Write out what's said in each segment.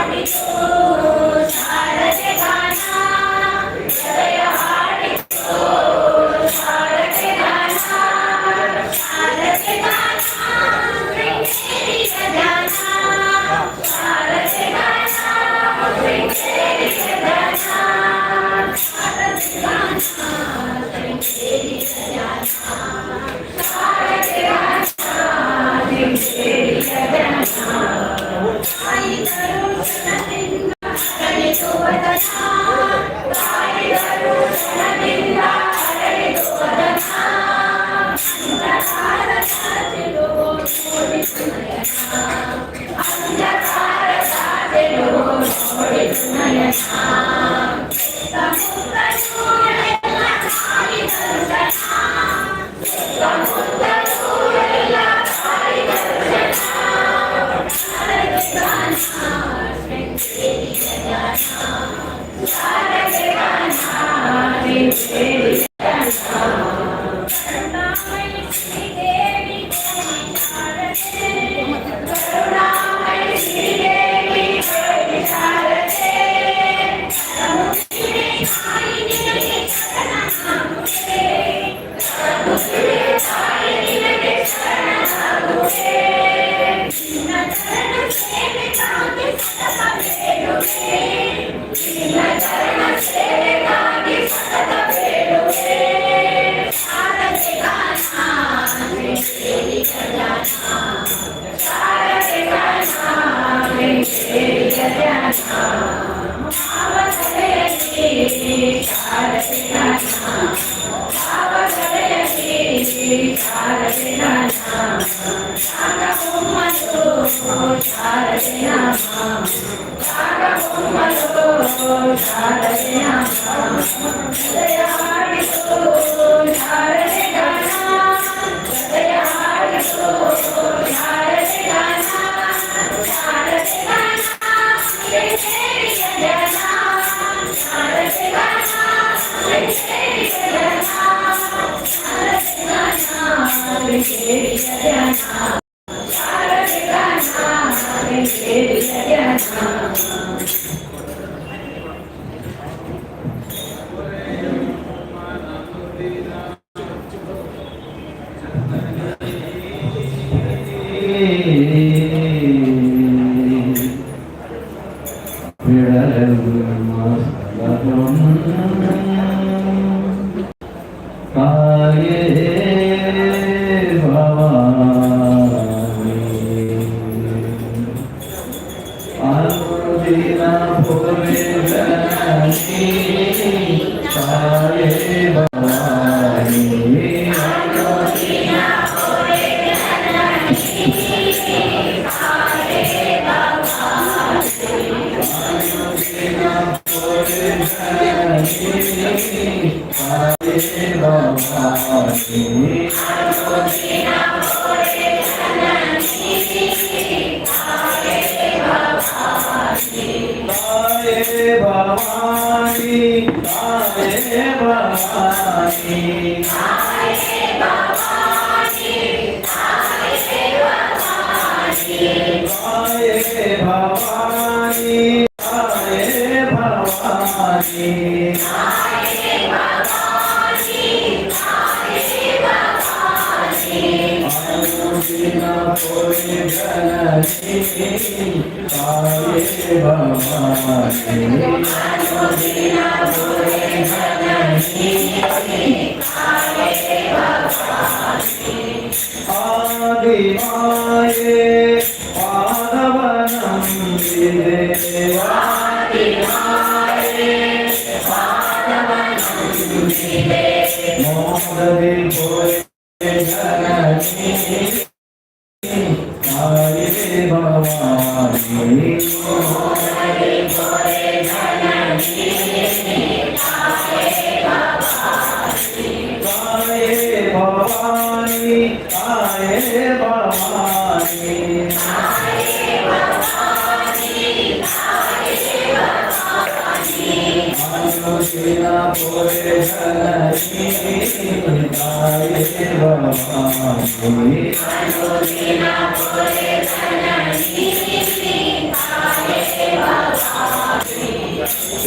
Bye.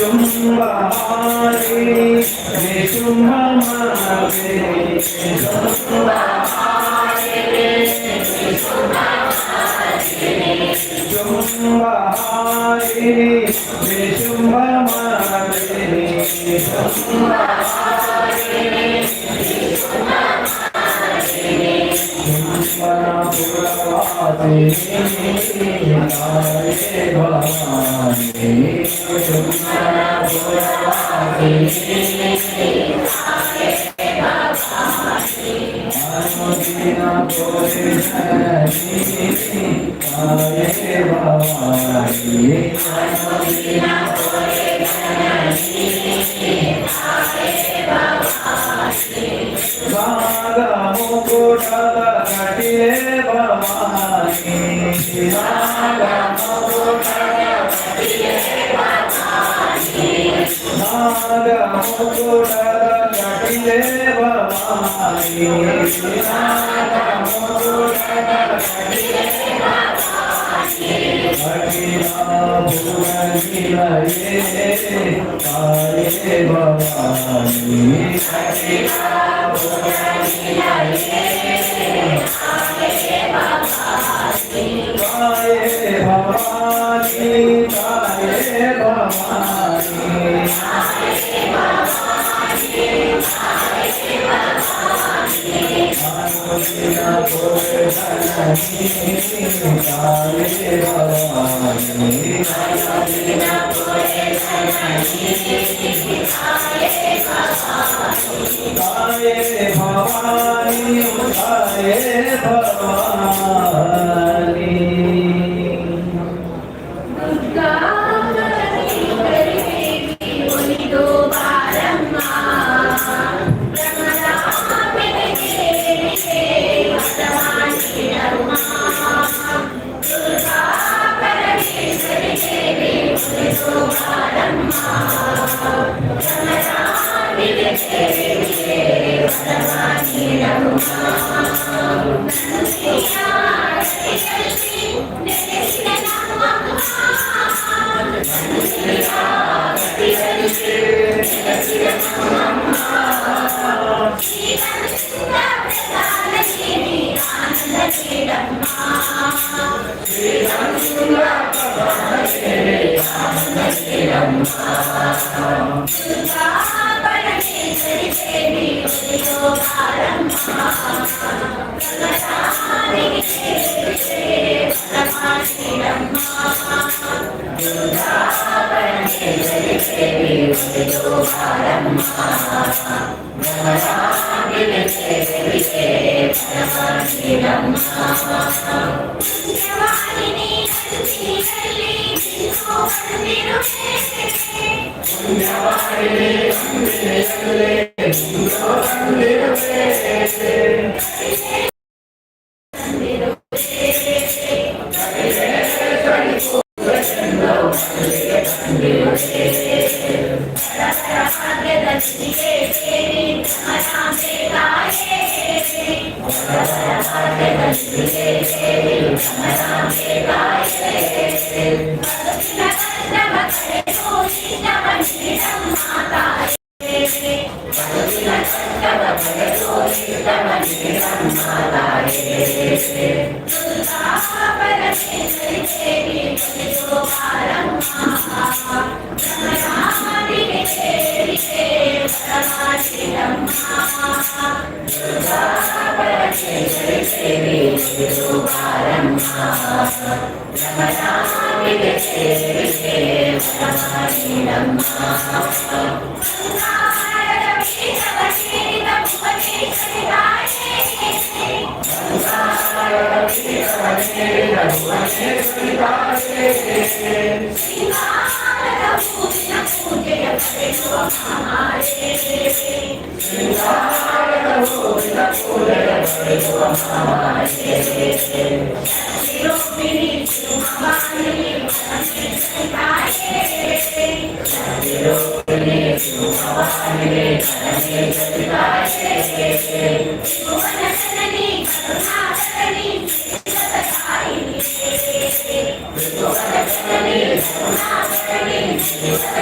शुंभारी शुंभमागे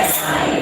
शुंभारी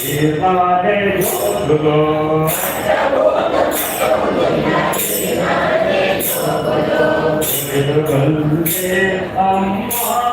Irade Jogulo. Irvande Amma.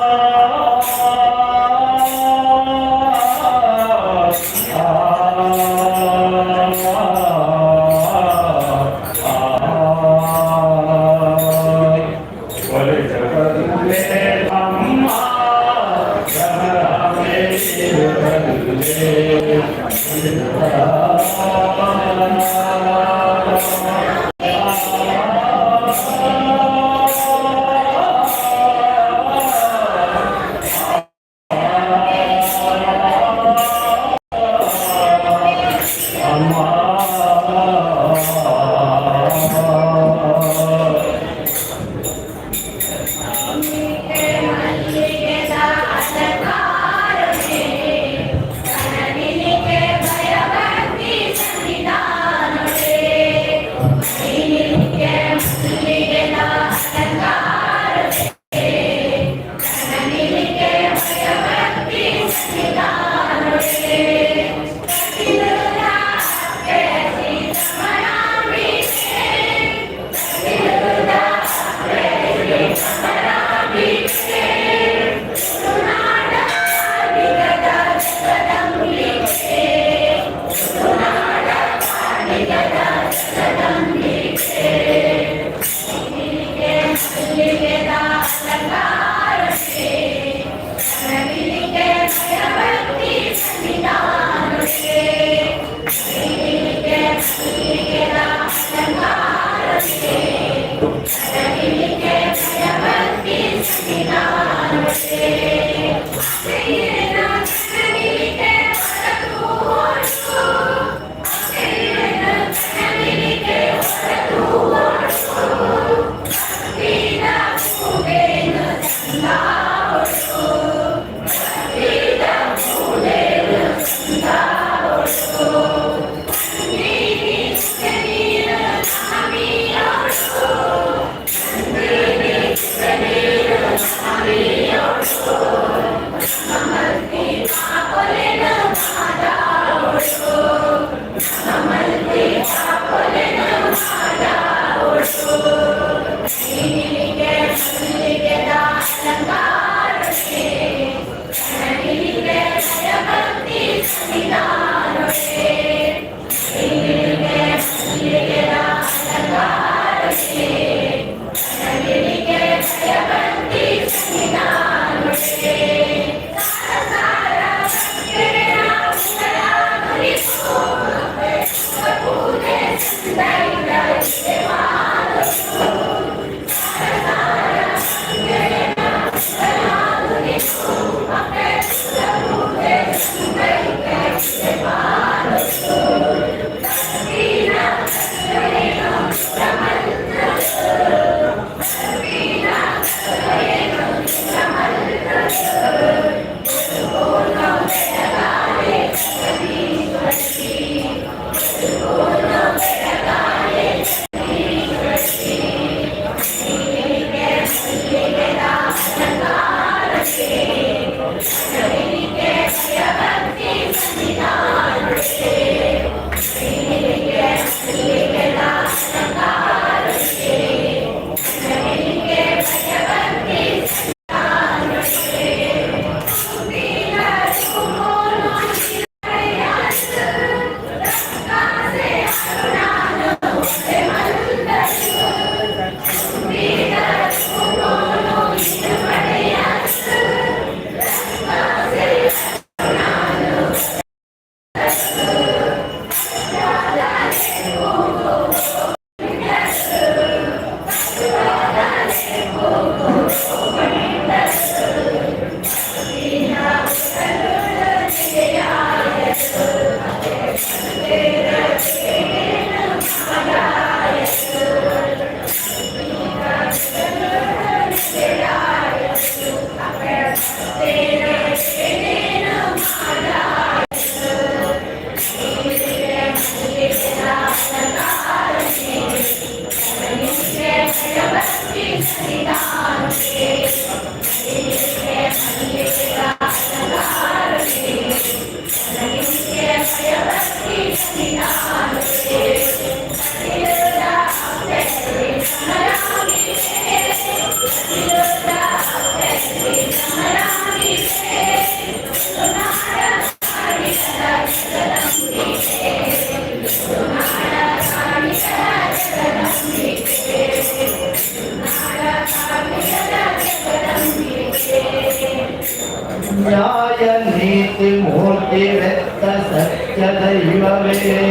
ನ್ಯಾಯ ನೀತಿ ಮೂರ್ತಿ ವ್ಯಕ್ತ ಸತ್ಯ ದೈವವೇ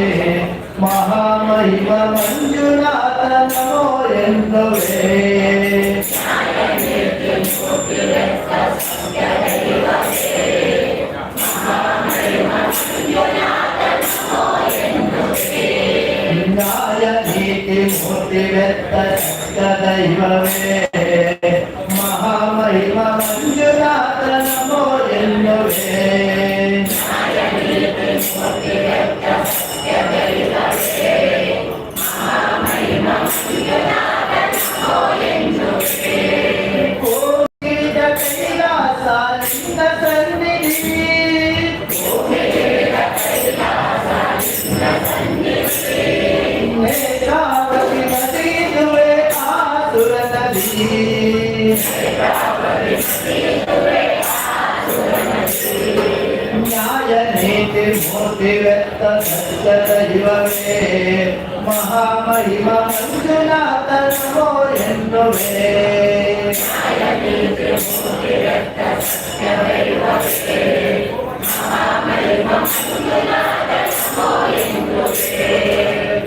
ಮಹಾಮಹಿಮ ಮಂಜುನಾಥ ನಮೋ ಎನ್ನುವೆ ನ್ಯಾಯ ನೀತಿ ಮೂರ್ತಿ ವ್ಯಕ್ತ ಸತ್ಯ ದೈವವೇ ಮಹಾಮಹಿಮ ಮಂಜುನಾಥ ನಮೋ ಎನ್ನುವೆ ಕೋಗಿದ ಕೈಲಾಸ ನಿನ್ನ ಸನ್ನಿಧಿ ನೇತ್ರಾವತಿ ನದಿಯುವೆ ಆಸುರ ನದಿ ನ್ಯಾಯ ನೀತಿ ಮೂರ್ತಿ ವ್ಯಕ್ತ ಸತ್ಯ ದೈವವೇ ಮಹಾಮಹಿಮ ಮಂಜುನಾಥ ನಮೋ ಎನ್ನುವೆ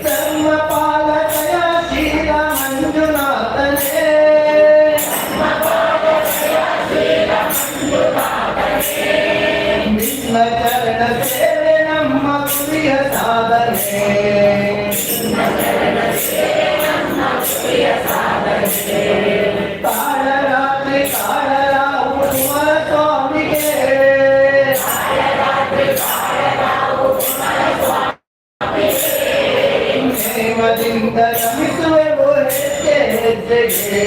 ಧರ್ಮಪಾಲಕಯ ಶ್ರೀರ ಮಂಜುನಾಥನೇ ನಿನ್ನ ಚರಣ ಸೇವೆ ನಮ್ಮ ಗುರಿಯ ಸಾಧನೆ ಕಾಳರಾತ್ರಿ ಕಾಳರಾವು ಕುಮಾರ ಸ್ವಾಮಿಗೆ ನೇಮದಿಂದ ರಮಿಸುವೆವು ಹೆಜ್ಜೆ ಹೆಜ್ಜೆಗೆ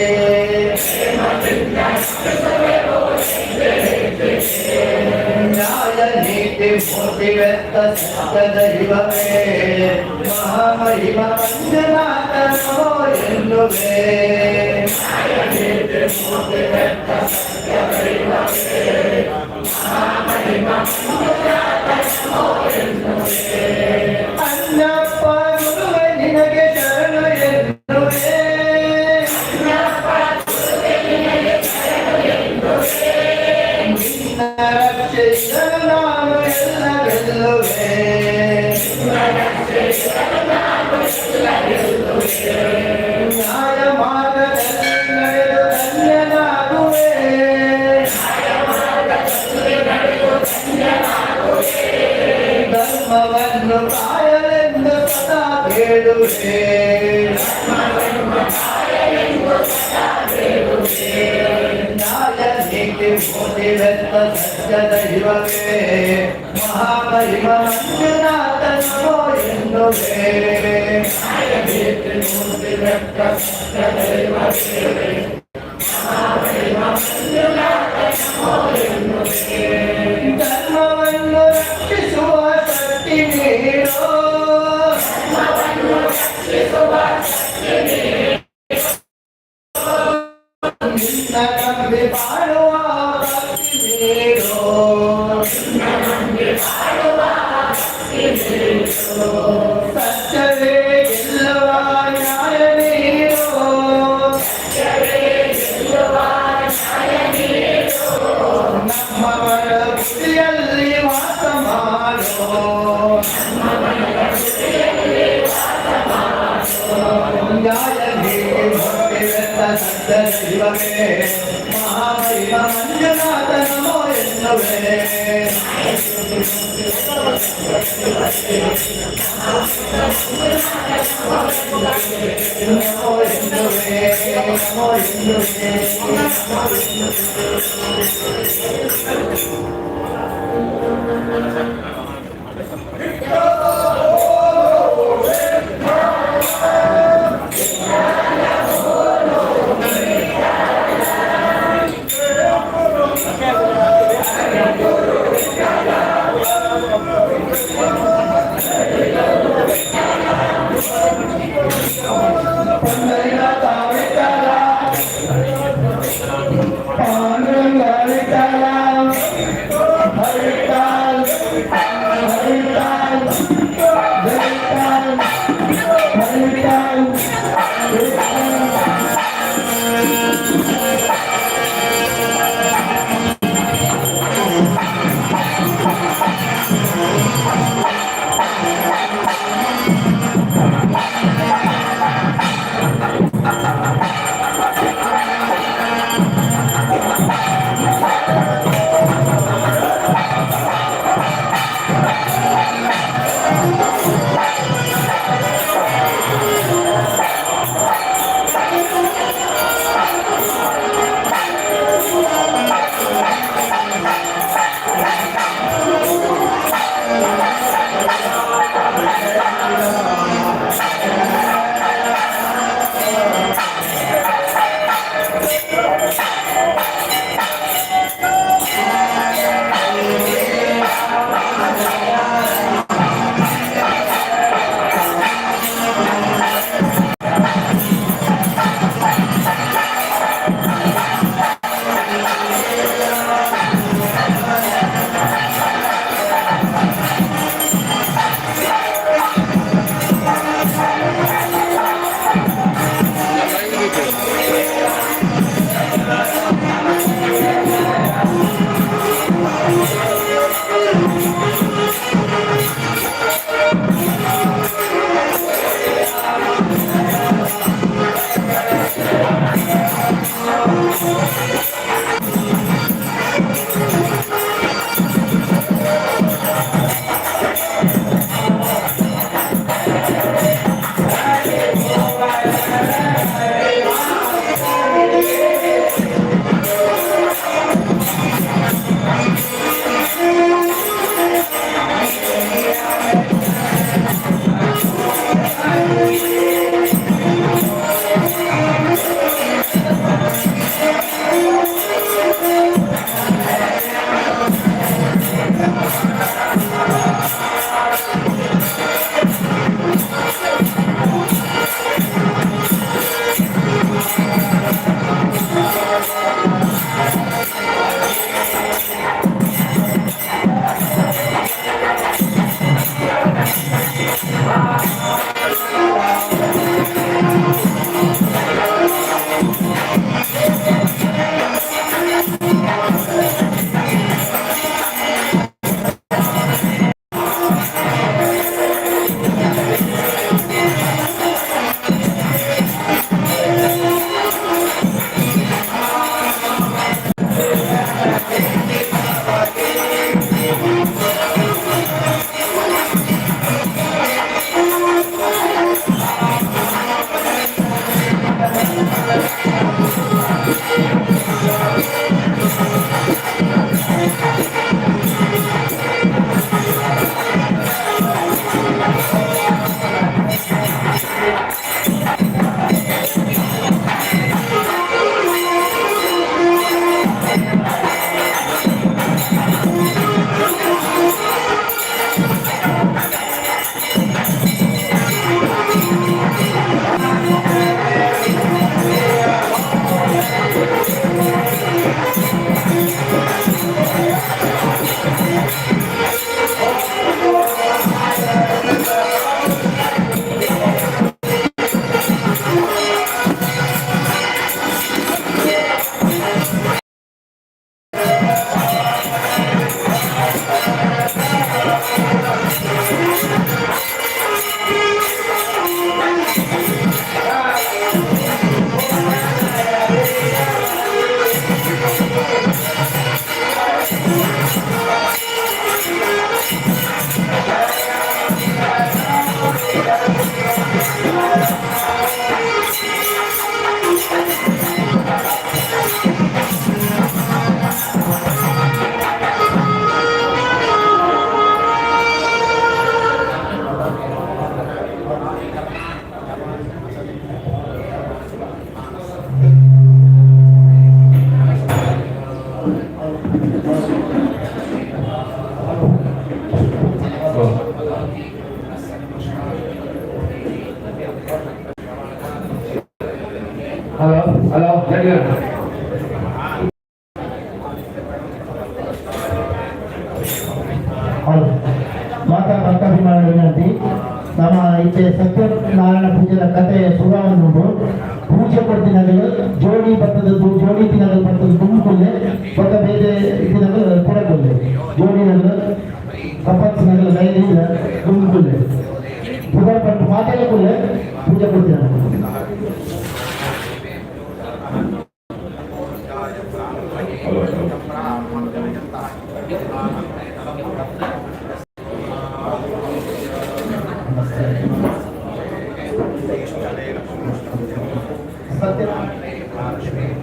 ನ್ಯಾಯ ನೀತಿ ಮೂರ್ತಿ ವ್ಯಕ್ತ ಸತ್ಯ ದೈವವೇ ಮಹಾಮಹಿಮ ಮಂಜುನಾಥ ನಮೋ ಎನ್ನುವೆ ಅಣ್ಣಪ್ಪ ಗುರುವೆ ನಿನಗೆ ಶರಣು ಎನ್ನುವೆ ನಿನ್ನ ರಕ್ಷೆಯನ್ನು ನಾನು ಎಲ್ಲ ಗೆಲ್ಲುವೆ ನ್ಯಾಯ ಮಾರ್ಗದಲ್ಲಿ ನಡೆದು ಧನ್ಯನಾಗುವೆ ಧರ್ಮವನ್ನು ಕಾಯಲೆಂದು ಸದಾ ಬೇಡುವೆ ನ್ಯಾಯ ನೀತಿ ಮೂರ್ತಿ ವ್ಯಕ್ತ ಸತ್ಯ ದೈವವೇ ಮಹಾಮಹಿಮ ಮಂಜುನಾಥ ನಮೋ ಎನ್ನುವೆ ಧರ್ಮವನ್ನು ರಕ್ಷಿಸುವ ಶಕ್ತಿ ನೀಡೋ ನಿನ್ನ ನಂಬಿ ಬಾಳುವ ಭಕ್ತಿ ನೀಡೋ ಸತ್ಯವೇ ಗೆಲ್ಲುವ ನ್ಯಾಯ ನೀಡೋ ನಮ್ಮವರ ಬುದ್ಧಿಯಲ್ಲಿ ವಾಸ ಮಾಡೋ ನ್ಯಾಯ ನೀತಿ ಭಕ್ತಿ ವ್ಯಕ್ತ ಸತ್ಯ ದೈವವೇ ಮಹಾಮಹಿಮ ಮಂಜುನಾಥ ನಮೋ ಎನ್ನುವೆ ನಮೋ ಎನ್ನುವೆ ನಮೋ ಎನ್ನುವೆ హలో జగన్ ಮಾತಾ ಭಕ್ತಾಭಿಮಾನ ವಿನಂತಿ ನಮ್ಮ ಈಚೆ ಸತ್ಯನಾರಾಯಣ ಪೂಜೆದ ಕಥೆಯ ಶುರುವಾಗುವುದು ಪೂಜೆ ಕೊಡ್ತಿನಾಗಲು ಜೋಡಿ ಬರ್ತದದ್ದು ಜೋಡಿ ತಿನ್ನಲು ಬರ್ತದ್ದು ತುಂಬುಕೊಲ್ಲೆ ಬತ್ತ ಬೇರೆ ತಿನ್ನಲು ಕೊಡಕೊಲ್ಲೆ ಜೋಡಿ ನಗಲು ಕಪತ್ಸ್ ನಗಲು ಗೈದಿಂದ ತುಂಬುಕೊಲ್ಲೆ ಪೂಜಾ ಪಟ್ಟು ಮಾತಾಡಕೊಲ್ಲೆ ಪೂಜೆ ಕೊಡ್ತಿನ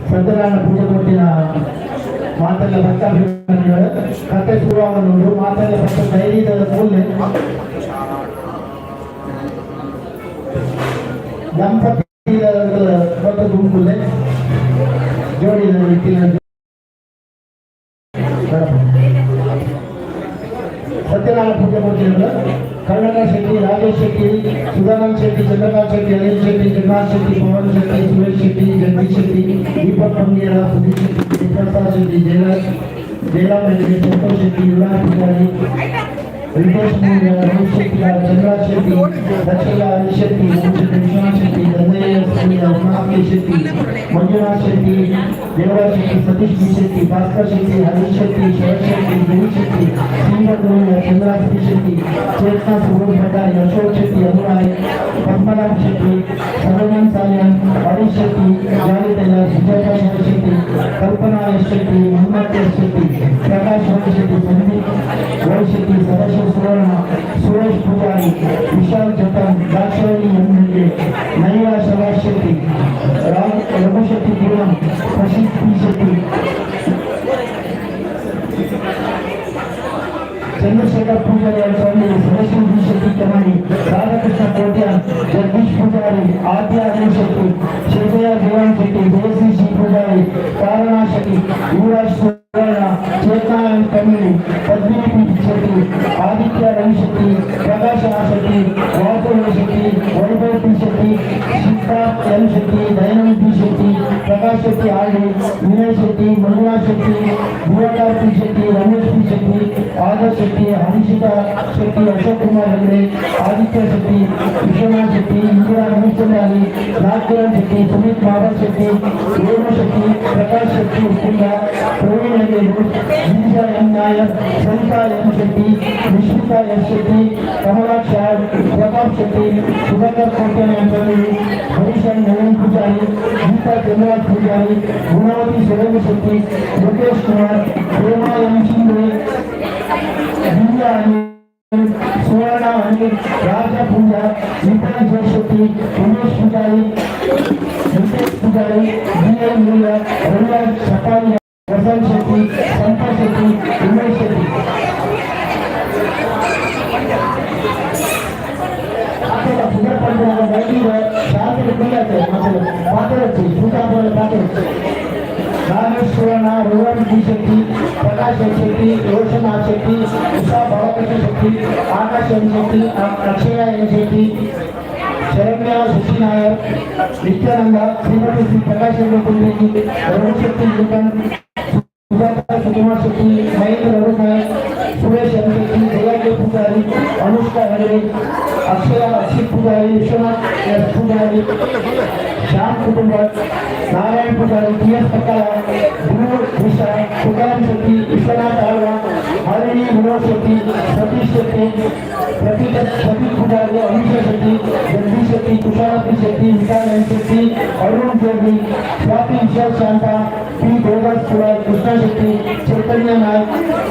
ಸತ್ಯನಾರಾಯಣ ಪೂಜೆ ಕೊಟ್ಟಿನ ಮಾತೆಲ್ಲ ಭಕ್ತಾಭಿಮಾನಿಗಳು ಕಥೆ ಶುರುವಾಗುವುದು ಮಾತೆಲ್ಲ ಭಕ್ತ ಧೈರ್ಯದ ಮೂಲೆ ದಂಪತಿ ಭಕ್ತ ಗುಂಪುಲೆ ಜೋಡಿ ಸತ್ಯನಾರಾಯಣ ಪೂಜೆ ಕೊಟ್ಟಿರೋದು ಕರ್ಣಕ ಶೆಟ್ಟಿ ರಾಜೇಶ್ ಶೆಟ್ಟಿ ಸುಧಾನಂದ್ ಶೆಟ್ಟಿ ಚಂದ್ರಕಾಂತ್ ಶೆಟ್ಟಿ ಅನಿಲ್ ಶೆಟ್ಟಿ ಜಗನ್ನಾಥ್ ಶೆಟ್ಟಿ ಪವನ್ ಶೆಟ್ಟಿ ಸುರೇಶ್ ಶೆಟ್ಟಿ ಜಗದೀಶ್ ಶೆಟ್ಟಿ ದೀಪಕ್ ಪಂಗೇರ ಸುದೀಪ್ ಶೆಟ್ಟಿ ಪ್ರಸಾದ್ ಶೆಟ್ಟಿ ಜಯರಾಮ್ ರೆಡ್ಡಿ ಸಂತೋಷ್ ಶೆಟ್ಟಿ ಯುವರಾಜ್ ಪೂಜಾರಿ रितेश मूल्य रोहित शेट्टी चंद्रा शेट्टी दक्षिला शेट्टी विश्वनाथ शेट्टी दंदय उमाके शेट्टी मंजुनाथ शेट्टी देवराज शेट्टी सतीश बी शेट्टी भास्कर शेट्टी हरीश शेट्टी शरद शेट्टी गिरीश शेट्टी श्रीमत मूल्य चंद्रा शेट्टी चेतना सुबोध भंडारी अशोक शेट्टी अरुणाई पद्मनाभ शेट्टी सरोजन सालियन हरीश शेट्टी जावेद टेलर विजय शेट्टी कल्पना शेट्टी मोहम्मद शेट्टी प्रकाश शेट्टी संदीप रोहित शेट्टी सदाशिव सुवर्ण सुरेश पुजारी विशाल जतन दाक्षायणी एमएलए नैया शबाश शेट्टी राम रघु शेट्टी पूरम प्रसिद्ध पी शेट्टी चंद्रशेखर पूजारी स्वामी सदाशिव बी शेट्टी कमानी राधाकृष्ण कोट्यान जगदीश पुजारी आद्या अनिल शेट्टी शेजया देवान शेट्टी देसी G Pujari Karana Shetty Yuvraj Chetana Kamini Padmini P Shetty Aditya Ravi Shetty Prakash Shetty Raghav Shetty Vaibhav P Shetty Siddharth M Shetty Dayanand P Shetty Prakash Shetty R D Vinay Shetty Manjunath Shetty Diwakar P Shetty Ramesh P Shetty Adarsh Shetty Harishita Shetty Ashok Kumar Hegde Aditya Shetty Vishwanath Shetty Indira Ravichandrani Nagkiran Shetty Sumit Madhav Shetty Renu Shetty Prakash Shetty Uskunda Praveen Girija M Nair Sarita M Shetty निश्चिता M Shetty Kamalaksha Pratap Shetty Sudhakar कोट्यान हरीशन नवीन पुजारी गीता चंद्रनाथ पुजारी गुणावती सुरेंद्र शेट्टी योगेश कुमार प्रेमा एम शिंदे दिव्या सुवर्णा अनिल राजा पूजा नितिन जय शेट्टी उमेश पुजारी नितेश पुजारी डीएम मूल्य रविराज सपारी वसंत शेट्टी संतोष शेट्टी उमेश शेट्टी सुंदर पंचायत बैठी है शांति खुला है मतलब पाते रखी पूजा बोले पाते रामेश्वरना रोहन बी शेट्टी प्रकाश शेट्टी रोशन शेट्टी उषा भावकृष्ण शेट्टी आकाश एम शेट्टी अक्षय एम शेट्टी शरण्या शशि नायर नित्यानंद श्रीमती श्री प्रकाश रघु शेट्टी लिखन सुजाता सुकुमार शेट्टी महेंद्र रघुनायक सुरेश एम शेट्टी जया के पुजारी अनुष्का हेगड़े अक्षय अक्षित पुजारी विश्वनाथ एस पुजारी श्याम कुटुंबक नारायण पुजारी टीएस पक्काला ध्रुव दिशा तुकाराम शेट्टी विश्वनाथ आळवा हरिणी मनोज शेट्टी सतीश शेट्टी प्रतीक पुजारी अमिषा शेट्टी जगदीश शेट्टी तुषार शेट्टी विशाल एम शेट्टी अरुण जोगी स्वाति विशाल शांता पी देवदास कुमार कृष्णा शेट्टी चैतन्य नायक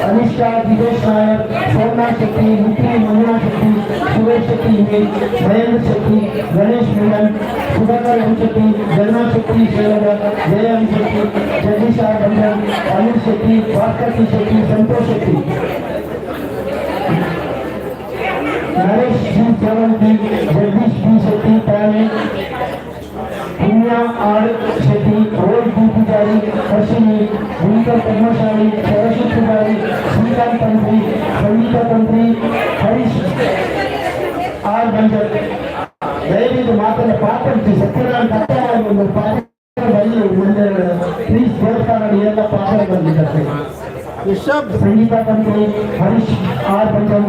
अनिष्ठा दिनेश नायर सोमनाथ शेट्टी मित्री मंजुनाथ शेट्टी सुरेश शेट्टी महेंद्र शेट्टी गणेश मीनन सुधाकर एम शेट्टी जगन्नाथ शेट्टी शेलगर जय एम शेट्टी जगदीश आर बंधन अनिल शेट्टी भास्कर शेट्टी संतोष शेट्टी नरेश जी सेवंती जगदीश बी शेट्टी ताने पुण्या आर शेट्टी रोहित बी पुजारी हर्षिनी दिनकर पद्मशाली सरस्वती पुजारी श्रीकांत तंत्री संगीता तंत्री हरीश आर बंजर दयविಟ್ಟು ಮಾತನ್ನ ಪಾತ್ರ ಸತ್ಯನಾರಾಯಣ ಕಟ್ಟಾಯ ಒಂದು ಪಾತ್ರ ಬಲ್ಲಿ ಮಂದಿರ ಪ್ಲೀಸ್ ದೇವಸ್ಥಾನದಲ್ಲಿ ಎಲ್ಲ ಪಾತ್ರ ಬಂದಿದ್ದಾರೆ Rishabh Sangeeta Tantri Harish R Banjan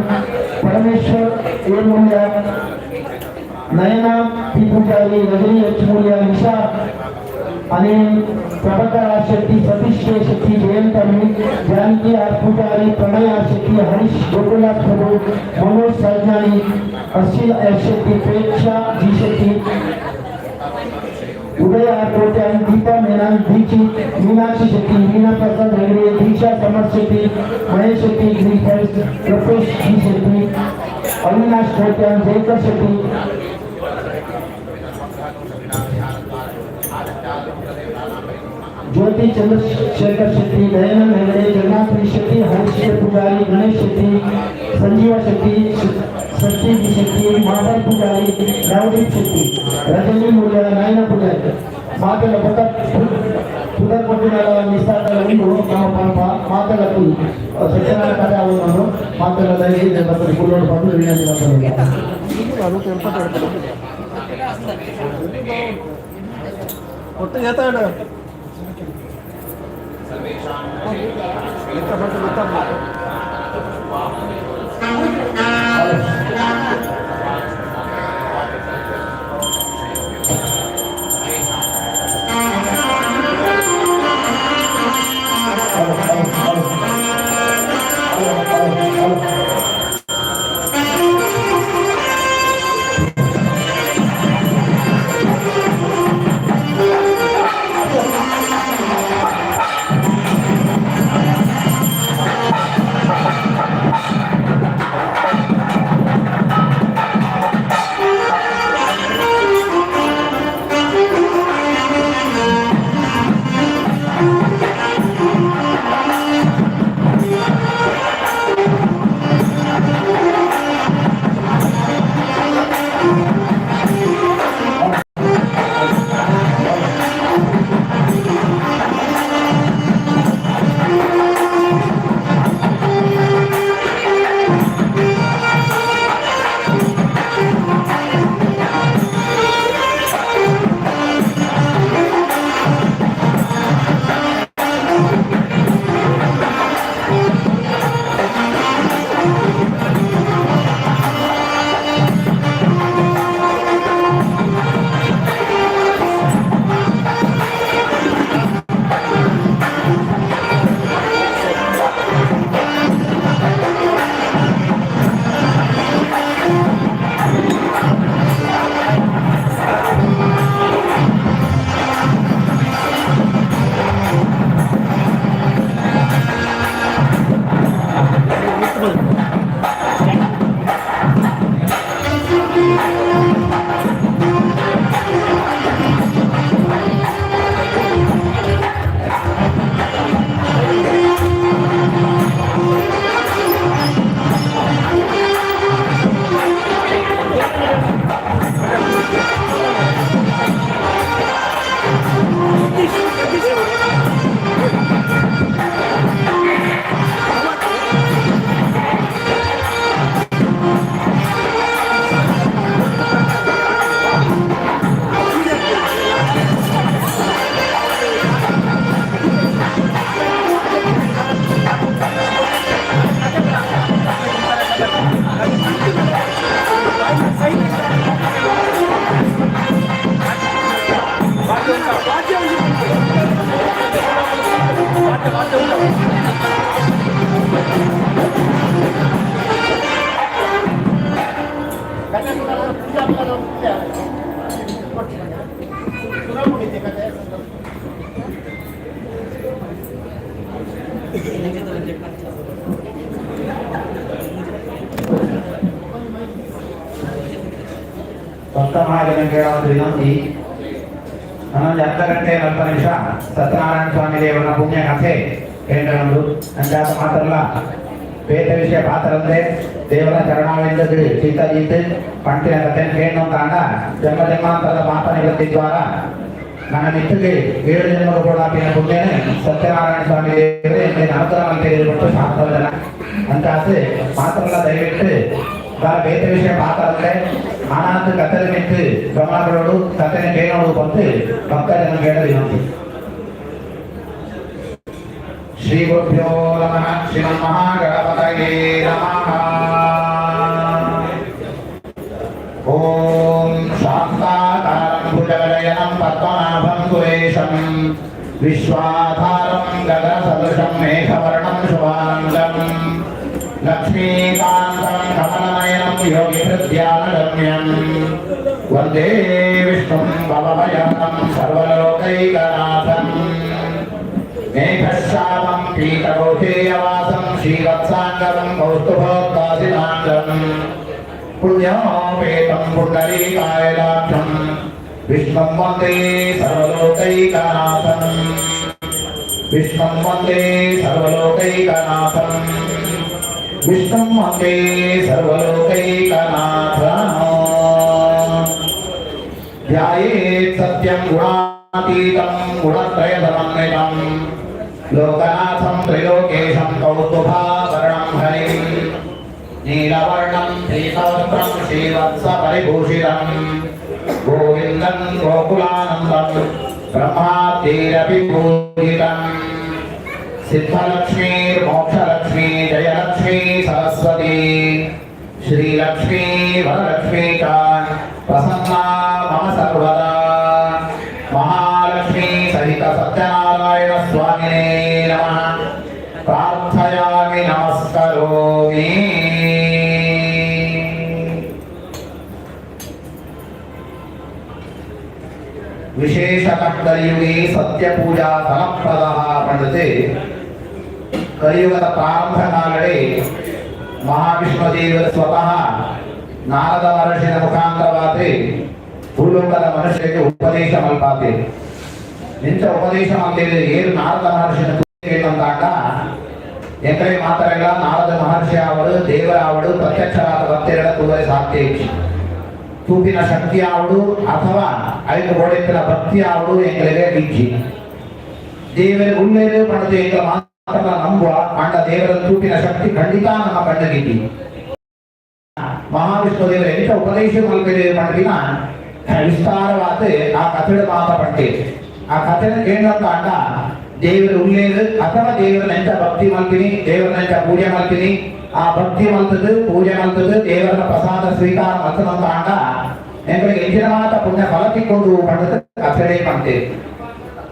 Parameshwar A Moolya Nayana P Pujari Rajani H Moolya Nisha Anil Prabhakar R Shetty Satish K Shetty Jayant Amit Janaki R Pujari Pranay R Shetty Harish Gokulnath Prabhu Manoj Sarjani Ashwin S Shetty Preksha G Shetty Uday R Kotian Deepa Menon Dixit Meenakshi Shetty Meena Prasad Hegde Diksha Samar Shetty Mahesh Shetty ग्रीफर्स प्रफेश जी शेट्टी अविनाश कोट्यान जयकर शेट्टी ज्योति चंद्रशेखर शेट्टी दयानंद हेगड़े जगन्नाथ शेट्टी हरीश पुजारी गणेश शेट्टी संजीवा शेट्टी शक्ति बी शेट्टी माधव पुजारी रावदीप शेट्टी रजनी मूल्य नायना पुजारी मातल पता सुधर पट्टिनाला निस्तारला ಒಂದು ನಮ್ಮ ಮಾತಲಕ್ಕೂ ಸತ್ಯನಾರಾಯಣ ಕಥೆ ಅವನು ಮಾತಲ ದಯವಿಟ್ಟು ಬರ್ತದೆ ಕುಲ್ಲೋಡು ಬಂದು ವಿನಂತಿ ಮಾಡ್ತಾರೆ ಅದು ಸ್ವಲ್ಪ ಒಟ್ಟು ಏತಾಡ ಸರ್ವೇಷಾಂ ಭಕ್ತಮಹಾಜನ ಕೇಳೋದು ವಿನಂತಿ. 11 ಗಂಟೆ 40 ನಿಮಿಷ ಸತ್ಯನಾರಾಯಣ ಸ್ವಾಮಿ ದೇವರ ಪುಣ್ಯ ಕಥೆ ಕೇಂದ್ರಗಳು ಅಂಚಾದ ಮಾತ್ರಲ್ಲ ಬೇತ ವಿಷಯ ಪಾತ್ರಂದೆ ದೇವರ ಚರಣಾವಿಂದದು ಚಿತ್ತದೀತು ಪಂಟಿನ ಕಥೆಯನ್ನು ಕೇಳೋಂತಾಂಡ ಜನ್ಮ ಜನ್ಮಾಂತರದ ಪಾಪ ನಿವೃತ್ತಿ ದ್ವಾರ ನನ್ನ ಮಿತ್ತಿಗೆ 7 ಜನ್ಮಗಳು ಕೂಡ ಪುಣ್ಯ ಸತ್ಯನಾರಾಯಣ ಸ್ವಾಮಿ ದೇವರೇ ಅನುಗ್ರಹ ತೆಗೆದುಕೊಟ್ಟು ಶಾಸ್ತ್ರವಲ್ಲ ಅಂತಾಸೆ ಮಾತ್ರಲ್ಲ ದಯವಿಟ್ಟು ಬೇತ ವಿಷಯ ಪಾತ್ರಂದೆ ಆನಂದ ಕಥೆ ಮಿತ್ತು ಗಮನಗಳು ಕಥೆ ಕೇಳೋದು ಬಂದು ಭಕ್ತರನ್ನು ಕೇಳ ವಿನಂತಿ. ಶ್ರೀ ಗುರುಭ್ಯೋ ನಮಃ. ಶ್ರೀಮನ್ಮಹಾಗಣಪತಯೇ ನಮಃ. ಓಂ ಶಾಂತಾಕಾರಂ ಭುಜಗಶಯನಂ ಪದ್ಮನಾಭಂ ಸುರೇಶಂ ವಿಶ್ವಾಧಾರಂ ಗಗನಸದೃಶಂ ಮೇಘವರ್ಣಂ ಶುಭಾಂಗಂ ಲಕ್ಷ್ಮೀಕಾಂತಂ ಕಮಲನಯನಂ ಯೋಗಿಹೃದ್ಯಾನಗಮ್ಯಂ ವಂದೇ ವಿಷ್ಣುಂ ಭವಭಯಹರಂ ಸರ್ವಲೋಕೈಕನಾಥಂ ಮೇಘಶ್ಯಾಮಂ ಪೀತಕೌಶೇಯವಾಸಂ ಶ್ರೀವತ್ಸಾಂಗಂ ಕೌಸ್ತುಭೋಕ್ತಾಸಿನಾಂಗಂ पुण्योपेतं पुण्डरीकायलाक्षं विष्णुं वन्दे सर्वलोकैकनाथं विष्णुं वन्दे सर्वलोकैकनाथं विष्णुं वन्दे सर्वलोकैकनाथं ध्यायेत् सत्यं गुणातीतं गुणत्रयसमन्वितं लोकनाथं त्रिलोकेशं कौस्तुभाभरणं हरिं नीलवर्णं श्रीसहस्रं श्रीवत्सपरिभूषितं गोविन्दं गोकुलानन्दं ब्रह्माद्यैरपि पूजितं सिद्धलक्ष्मीर्मोक्षलक्ष्मी जयलक्ष्मी सरस्वती श्रीलक्ष्मी वरलक्ष्मी च प्रसन्ना मम सर्वदा महालक्ष्मी सहित सत्यनारायण स्वामिने नमः प्रार्थयामि नमस्करोमि ಮೇ. ವಿಶೇಷತಃ ಕಲಿಯುಗೆ ಸತ್ಯ ಪೂಜಾ ಫಲಪ್ರದ ಪಂಡತೆ. ಕಲಿಯುಗದ ಪ್ರಾರಂಭ ಕಾಲವೇ ಮಹಾವಿಷ್ಣು ದೇವರು ಸ್ವತಃ ನಾರದ ಮಹರ್ಷಿಯ ಮುಖಾಂತರವಾದ್ರೆ ಭೂಲೋಕದ ಮನುಷ್ಯರಿಗೆ ಉಪದೇಶ ಮಲ್ಪಾತೆ. ಇಂಥ ಉಪದೇಶ ಮಲ್ತಿದ್ರೆ ಏನು ನಾರದ ಮಹರ್ಷಿನ ಏನಂತಾಗ ಎಂಕರೆ ಮಾತಾಡಲ್ಲ. ನಾರದ ಮಹರ್ಷಿ ಅವರು ದೇವರ ಅವಳು ಪ್ರತ್ಯಕ್ಷರಾದ ಭಕ್ತಿಗಳ ತೂವರೆ ಸಾಧ್ಯ ತೂಪಿನ ಶಕ್ತಿ ಆವಡು ಅಥವಾ ಐದು ಗೋಡೆತ್ತಿನ ಭಕ್ತಿ ಆವಡು ಎಂಗಳಿಗೆ ಇಜ್ಜಿ ದೇವರ ಉಳ್ಳೇರು ಪಡೆದು ಎಂಗ ಮಾತ್ರ ನಂಬುವ ಅಂಡ ದೇವರ ತೂಪಿನ ಶಕ್ತಿ ಖಂಡಿತ ನಮ್ಮ ಕಣ್ಣಿಗಿದ್ದಿ. ಮಹಾವಿಷ್ಣು ದೇವರ ಎಂತ ಉಪದೇಶ ಮಲ್ಪೇರೆ ಮಾಡಿನ ವಿಸ್ತಾರವಾದ ಆ ಕಥೆಯ ಮಾತಪಟ್ಟೆ. ಆ ಕಥೆನ ಕೇಳಂತ ಅಂಡ ದೇವರ ಉಳ್ಳೇರು ಅಥವಾ ದೇವರ ಎಂತ ಭಕ್ತಿ ಮಲ್ತೀನಿ, ದೇವರ ಎಂತ ಪೂಜೆ ಮಲ್ತೀನಿ. ಆ ಭಕ್ತಿ ಮಲ್ತದ್ದು ಪೂಜೆ ಮಲ್ತದ್ದು ದೇವರ ಪ್ರಸಾದ ಸ್ವೀಕಾರ ಮಲ್ತದಂತ ಅಂಡ ಎಂಗಳಿಗೆ ಹೆಚ್ಚಿನ ಮಾತ ಪುಣ್ಯ ಫಲ ತಿಕ್ಕೊಂಡು ಪಡೆದ ಕಥೆಯೇ ಮಾಡ್ತೇವೆ.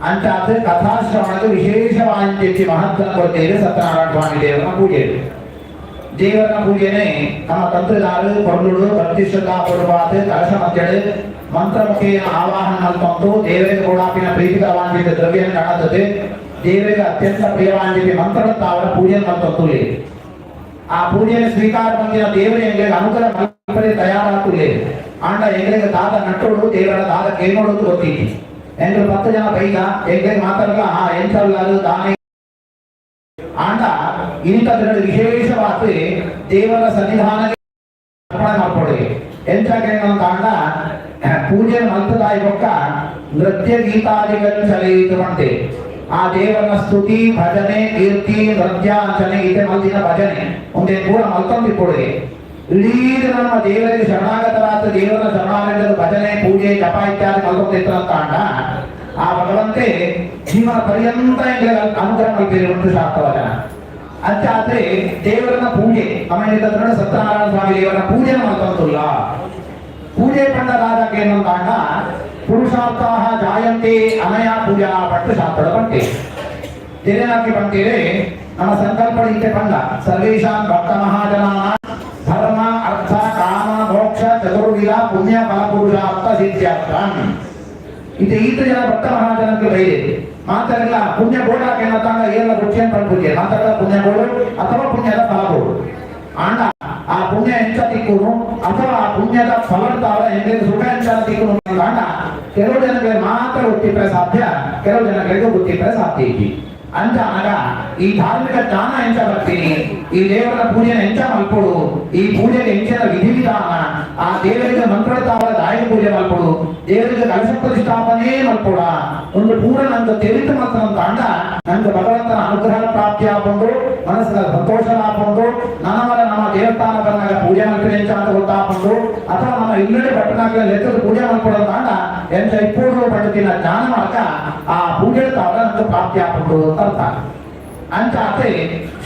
ಅಂತ ಅದು ಕಥಾಶ್ರವಣದ ವಿಶೇಷವಾಗಿ ಮಹತ್ವ ಕೊಡ್ತೇವೆ. ಸತ್ಯನಾರಾಯಣ ಸ್ವಾಮಿ ದೇವರ ಪೂಜೆ. ದೇವರ ಪೂಜೆನೆ ನಮ್ಮ ತಂತ್ರದಾರು ಕೊಂಡುಡು ಪ್ರತಿಷ್ಠತಾ ಪೂರ್ವಾದ ಕಲಶ ಮಧ್ಯಳು ಮಂತ್ರಮುಖೇನ ಆವಾಹನ ಮಲ್ತಂತು ದೇವರಿಗೆ ಗೋಡಾಪಿನ ಪ್ರೀತಿಕರವಾದ ದ್ರವ್ಯ ಕಾಣುತ್ತದೆ. ದೇವರಿಗೆ ಅತ್ಯಂತ ಪ್ರಿಯವಾದ ಮಂತ್ರದ ಅವರ ಪೂಜೆ ಮಲ್ತಂತು. ಆ ಪೂಜೆಯನ್ನು ಸ್ವೀಕಾರ ಬಂದಿನ ದೇವರ ಎಂಗಳಿಗೆ ಅನುಗ್ರಹ ಮಲ್ಪನೆ ತಯಾರಾಗ್ತದೆ. ಆಂಡ ಎಂಗಳಿಗೆ ದಾದ ನಟ್ಟೋಡು ದೇವರ ದಾದ ಕೇಳೋಡು ಗೊತ್ತಿತ್ತು. ಎಂಗಳು 10 ಜನ ಬೈದ ಎಂಗಳಿಗೆ ಮಾತಾಡಲ್ಲ ಎಂತಲ್ಲದು ದಾನೆ ಆಂಡ ಇಂಥದ್ರಲ್ಲಿ ವಿಶೇಷವಾದ ದೇವರ ಸನ್ನಿಧಾನಕ್ಕೆ ಅರ್ಪಣೆ ಮಾಡ್ಕೊಡಿ. ಎಂತ ಆಂಡ ಪೂಜೆ ಮಲ್ತದಾಯಿ ಬೊಕ್ಕ ನೃತ್ಯ ಗೀತಾದಿಗಳು ಚಲಿತು ಬಂತೆ. ಆ ದೇವರ ಸ್ತುತಿ ಭಜನೆ ಕೀರ್ತಿ ನೃತ್ಯಾರ್ಚನೆ ಇದೆ ಮಲ್ದಿನ ಭಜನೆ ಒಂದೇ ಪೂರ ಮಲ್ತಂದು ಕೊಡುಗೆ. ಇಡೀ ನಮ್ಮ ದೇವರಿಗೆ ಶರಣಾಗತರಾದ ದೇವರ ಶರಣಾಗತದ ಭಜನೆ ಪೂಜೆ ಜಪ ಇತ್ಯಾದಿ ಮಲ್ಕೊಂಡಿರ್ತಾರಂತ ಅಂಡ ಆ ಭಗವಂತೆ ಜೀವನ ಪರ್ಯಂತ ಅನುಗ್ರಹ ಮಲ್ಪಿರುವಂತ ಶಾಸ್ತ್ರವಚನ. ಅಂತ ಆದ್ರೆ ದೇವರನ್ನ ಪೂಜೆ ಆಮೇಲೆ ಸತ್ಯನಾರಾಯಣ ಸ್ವಾಮಿ ದೇವರ ಪೂಜೆ ಮಲ್ತಂತಲ್ಲ. ಪೂಜೆ ಪಂಡರಾಜಕ್ಕೆ ಏನಂತ ಅಂಡ ಪುರುಷಾರ್ಥ ಜಾಯಂತೆ ಅನಯ ಪೂಜಾ ಪಟ್ಟು ಶಾಸ್ತ್ರದ ಪಂಟೆ ತೆರೆನಾಕಿ ಬಂತೇವೆ. ನಮ್ಮ ಸಂಕಲ್ಪ ಇತ್ತೆ ಪಂಡ ಸರ್ವೇಶಾಂ ಭಕ್ತ ಮಹಾಜನಾನ ಧರ್ಮ ಅರ್ಥ ಕಾಮ ಮೋಕ್ಷ ಚತುರ್ವಿಧ ಪುಣ್ಯ ಫಲಪುರುಷಾರ್ಥ ಸಿದ್ಧಾರ್ಥಂ. ಇದು 5 ಜನ ಭಕ್ತ ಮಹಾಜನಕ್ಕೆ ಬೈದೆ ಮಾತಾಡಲ್ಲ. ಪುಣ್ಯ ಗೋಡಾಕೆ ಏನಂತಾಗ ಎಲ್ಲ ಪುಣ್ಯ ಪೂಜೆ ಮಾತಾಡಲ್ಲ. ಪುಣ್ಯ ಗೋಡು ಅಥವಾ ಪುಣ್ಯದ ಫಲಗೋಡು ಆಂಡ ಆ ಪುಣ್ಯ ಎಂತ ತಿಕ್ಕುನು ಅಥವಾ ಆ ಪುಣ್ಯದ ಫಲರ್ತಾವ ಹೆಂಗೆ ಸುಖ ಎಂತ ತಿಕ್ಕುನು ಅಂಡ ಕೆಲವು ಜನಗಳಿಗೆ ಮಾತ್ರ ಗೊತ್ತಿದ್ರೆ ಸಾಧ್ಯ, ಕೆಲವು ಜನಗಳಿಗೆ ಗೊತ್ತಿದ್ರೆ ಸಾಧ್ಯ ಇದ್ದಿ ಅಂತ ಅನಗ ಈ ಧಾರ್ಮಿಕ ಜ್ಞಾನ ಎಂತ ಬರ್ತೀನಿ. ಈ ದೇವರ ಪೂಜೆನ ಎಂತ ಮಲ್ಕೊಡು. ಈ ಪೂಜೆಗೆ ಹೆಂಚಿನ ವಿಧಿವಿಧಾನ ಆ ದೇವರಿಗೆ ಮಂತ್ರತಾವರ ದಾಯಿ ಪೂಜೆ ಮಲ್ಕೊಡು. ದೇವರಿಗೆ ಕಲಶ ಪ್ರತಿಷ್ಠಾಪನೆ ಮಲ್ಕೊಡ ಒಂದು ಪೂರ ನಂಗೆ ತಿಳಿತು ಮಾತ್ರ ಅಂತ ಅಂಡ ನಂಗೆ ಭಗವಂತನ ಅನುಗ್ರಹ ಪ್ರಾಪ್ತಿ ಆಗೊಂಡು ಮನಸ್ಸಿನ ಸಂತೋಷ ಆಗೊಂಡು ನನ್ನ ನಮ್ಮ ದೇವಸ್ಥಾನ ಬಂದಾಗ ಪೂಜೆ ಮಲ್ಪನೆ ಎಂತ ಅಂತ ಗೊತ್ತಾಕೊಂಡು ಅಥವಾ ನಮ್ಮ ಇಲ್ಲಡೆ ಪಟ್ಟಣಗಳ ಲೆಕ್ಕದ ಪೂಜೆ ಮಲ್ಕೊಡೋದು ಅಂಡ ಎಂತ ಇಪ್ಪೂರ್ವ ಪಂಡಿತಿನ ಜ್ಞಾನ ಮಾಡಕ ಆ ಪೂಜೆ ತಾವರ ನಂಗೆ ಪ್ರಾಪ್ತಿ ಆಗೊಂಡು ಅಂತ ಅಂತ ಆದ್ರೆ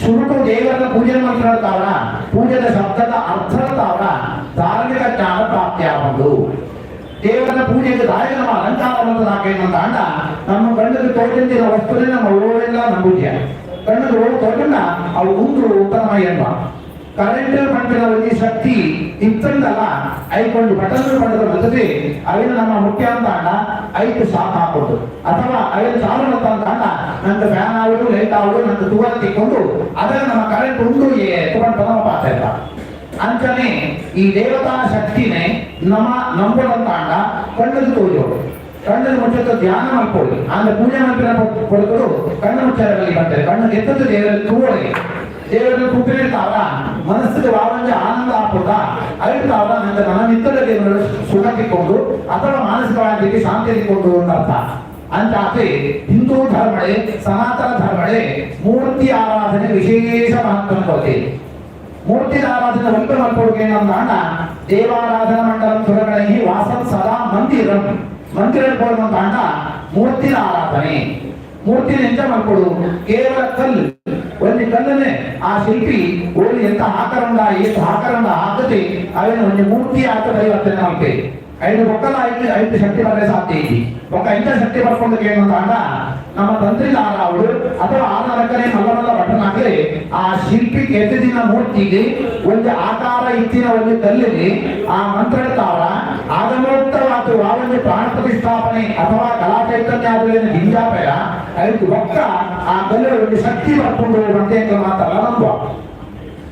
ಶುರುಟು ದೇವರ ಪೂಜೆ ಮಾಡ್ತಾವರ ಪೂಜೆದ ಶಬ್ದದ ಅರ್ಥತಾವರ ಧಾರ್ಮಿಕ ಜ್ಞಾನ ಪ್ರಾಪ್ತಿ ಆಗೋದು. ದೇವರ ಪೂಜೆಗೆ ದಾಯಕ ನಮ್ಮ ಅಲಂಕಾರ ಹಾಕೇನಂತ ಅಂಡ ನಮ್ಮ ಕಣ್ಣಿಗೆ ತೋಟಿನ ವಸ್ತುನೇ ನಮ್ಮ ಓಳೆಲ್ಲ ನಮ್ಮ ಪೂಜೆ ಕಣ್ಣಿಗೆ ಓಡು ತೋಟನ್ನ ಅವು ಉಂಟು ಉತ್ತಮ ಎಂಬ ಕರೆಂಟ್ ಪಂಪಿನ ಒಂದು ಶಕ್ತಿ ಇತ್ತಂದಲ್ಲ ಐಕೊಂಡು ಬಟನ್ ಪಡೆದ ಬಂದದೆ ಅವಿನ ನಮ್ಮ ಮುಖ್ಯ ಅಂತ ಅಂಡ 5 ಶಾಕ್ ಹಾಕೋದು ಅಥವಾ ಅವಿನ ಚಾಲು ಅಂತ ಅಂಡ ನಂದು ಫ್ಯಾನ್ ಆಗುದು ಲೈಟ್ ಆಗುದು ನಂದು ತೂರ ತಿಕ್ಕೊಂಡು ಅದರ ನಮ್ಮ ಕರೆಂಟ್ ಉಂಟು ತಗೊಂಡು ಪದಮ ಪಾತ್ರ ಇಲ್ಲ ಅಂತಾನೆ ಈ ದೇವತಾ ಶಕ್ತಿನೇ ನಮ್ಮ ನಂಬೋದಂತ ಅಂಡ ಕಣ್ಣದು ತೋಜೋಡು ಕಣ್ಣನ್ನು ಮುಚ್ಚದ ಧ್ಯಾನ ಮಾಡ್ಕೊಳ್ಳಿ ಅಂದ್ರೆ ಪೂಜೆ ಮಂತ್ರ ಕೊಡೋದು ಕಣ್ಣು ಮುಚ್ಚಾರಲ್ಲಿ ಬರ್ತಾರೆ. ಕಣ್ಣು ಎತ್ತದ್ದು ದೇವರಲ್ಲಿ ತೂವಳಿಗೆ ದೇವರಲ್ಲಿ ಕೂಪಿರ್ತಾವ ಮನಸ್ಸಿಗೆ ವಾವಂಜ ಆನಂದ ಹಾಕೋದ ಅರಿತಾವ ನಂತರ ನನ್ನ ನಿತ್ಯದ ದೇವರು ಸುಖ ತಿಕ್ಕೊಂಡು ಅಥವಾ ಮಾನಸಿಕವಾಗಿ ಶಾಂತಿ ತಿಕ್ಕೊಂಡು ಅರ್ಥ ಅಂತ ಆದ್ರೆ ಹಿಂದೂ ಧರ್ಮಳೆ ಸನಾತನ ಧರ್ಮಳೆ ಮೂರ್ತಿ ಆರಾಧನೆ ವಿಶೇಷ ಮಹತ್ವ ಕೊಡ್ತೇವೆ. ಮೂರ್ತಿ ಆರಾಧನೆ ಒಂದು ಮಾಡ್ಕೊಡ್ಕೆ ಅಂದ ದೇವಾರಾಧನಾ ಮಂಡಲಂ ಸುರಗಣಿ ವಾಸಂ ಸದಾ ಮಂದಿರಂ ಮಂದಿರ ಅಂಡ ಮೂರ್ತಿ ಆರಾಧನೆ. ಮೂರ್ತಿನ ಎಂತ ಮಾಡ್ಕೊಡು ಕೇವಲ ಕಲ್ಲು ಒಂದು ಕಲ್ಲನ್ನೇ ಆ ಶಿಲ್ಪಿ ಓಡಿ ಎಂತ ಆಕರಂಡ ಎಷ್ಟು ಆಕರಂಡ ಹಾಕತೆ ಅವೇನು ಒಂದು ಮೂರ್ತಿ ಆತ ಪರಿವರ್ತನೆ ಮಾಡ್ತೇವೆ. 5 ಒಕ್ಕಲ 5 ಶಕ್ತಿ ಬರಲೇ ಸಾಧ್ಯ ಐತಿ. ಒಕ್ಕ 5 ಶಕ್ತಿ ಬರ್ಕೊಂಡು ಏನಂತ ಅಂಡ ನಮ್ಮ ತಂತ್ರಿದಾರವರು ಅಥವಾ ಆಧಾರಕನೇ ಮಲ್ಲಮಲ್ಲ ಭಟ್ಟನಾಗಲಿ ಆ ಶಿಲ್ಪಿ ಕೆತ್ತಿನ ಮೂರ್ತಿಗೆ ಒಂದು ಆಕಾರ ಇತ್ತಿನ ಒಂದು ಕಲ್ಲಿಗೆ ಆ ಮಂತ್ರಡ್ತಾವ ಆಗಮೋಕ್ತವಾದ ಒಂದು ಪ್ರಾಣ ಪ್ರತಿಷ್ಠಾಪನೆ ಅಥವಾ ಕಲಾ ಚೈತನ್ಯ ಆದ್ರೆ ಗಿಂಜಾಪಯ ಅದಕ್ಕೆ ಒಕ್ಕ ಆ ಕಲ್ಲು ಒಂದು ಶಕ್ತಿ ಬರ್ಕೊಂಡು ಬಂದೆ ಅಂತ ಮಾತಲ್ಲ ನಂಬುವ